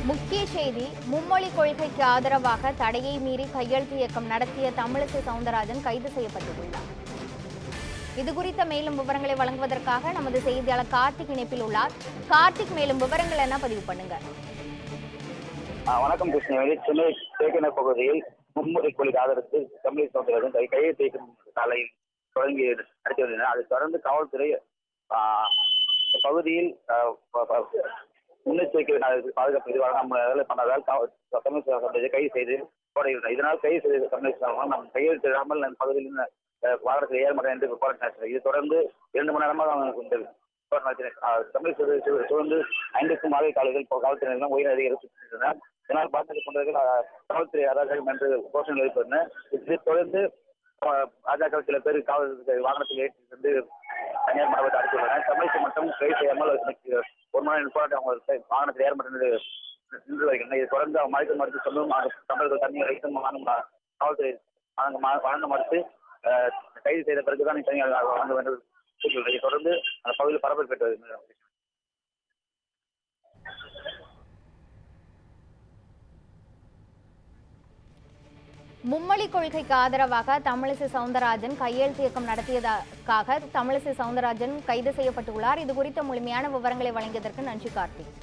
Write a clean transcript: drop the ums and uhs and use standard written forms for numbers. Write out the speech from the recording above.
முக்கிய செய்தி மும்மொழி கொள்கைக்கு ஆதரவாக தடையை மீறி கையெழுத்து இயக்கம் நடத்திய தமிழிசை சவுந்தரராஜன் கைது செய்யப்பட்டுள்ளார். இதுகுறித்த மேலும் விவரங்களை வழங்குவதற்காக நமது செய்தியாளர் கார்த்திக் இணைப்பில் உள்ளார். கார்த்திக், மேலும் விவரங்கள் என்ன பதிவு பண்ணுங்க. வணக்கம் கிருஷ்ணவேணி. சென்னை தேக்கநர் பகுதியில் மும்மொழி கொள்கை ஆதரத்து தமிழிசை சவுந்தரராஜன் கையெழுத்து இயக்கம் சாலையில் தொடங்கி நடத்தி வருகின்றனர். அதை தொடர்ந்து காவல்துறை பகுதியில் முன்னெச்சரிக்கை பாதுகாப்பு வேலை பண்ணதால் தமிழிசை கைது செய்து போடுகிறது. இதனால் கைது செய்த தமிழிசை நம் கையெழுத்து இல்லாமல் அந்த பகுதியில் வாகனத்தில் ஏற மாட்டேன் என்று போராட்டம். இது தொடர்ந்து 2 மணி நேரமாக தமிழிசை தொடர்ந்து 5க்கும் மாலை காலையில் காவல்துறையினர் உயர் அதிகாரிகள் இதனால் பாதிக்கப்பட்ட கொண்டவர்கள் காவல்துறை அராஜகம் என்று கோஷங்கள் எழுப்பினர். இதை தொடர்ந்து பாஜக சில பேர் காவல் வாகனத்தில் ஏற்றி சென்று தனியார் மண்டபத்தை அடைத்துள்ளனர். தமிழிசை மட்டும் கைது செய்யாமல் 1 மணி நேரம் போராட்டம் அவங்க வாகனத்தில் ஏற மாட்டேன் நின்று வருகின்றனர். இதை தொடர்ந்து மறைக்க மறுத்து சொல்லும் தமிழர்கள் தண்ணீர் வைத்தும் காவல்துறை வழங்க மறுத்து கைது செய்த பிறகுதான் தனியார் வழங்க வேண்டும். இதை தொடர்ந்து அந்த பகுதியில் பரபரப்பு பெற்றது. மும்மொழி கொள்கைக்கு ஆதரவாக தமிழிசை சவுந்தரராஜன் கையெழுத்து இயக்கம் நடத்தியதற்காக தமிழிசை சவுந்தரராஜன் கைது செய்யப்பட்டுள்ளார். இது குறித்த முழுமையான விவரங்களை வழங்கியதற்கு நன்றி கார்த்திக்.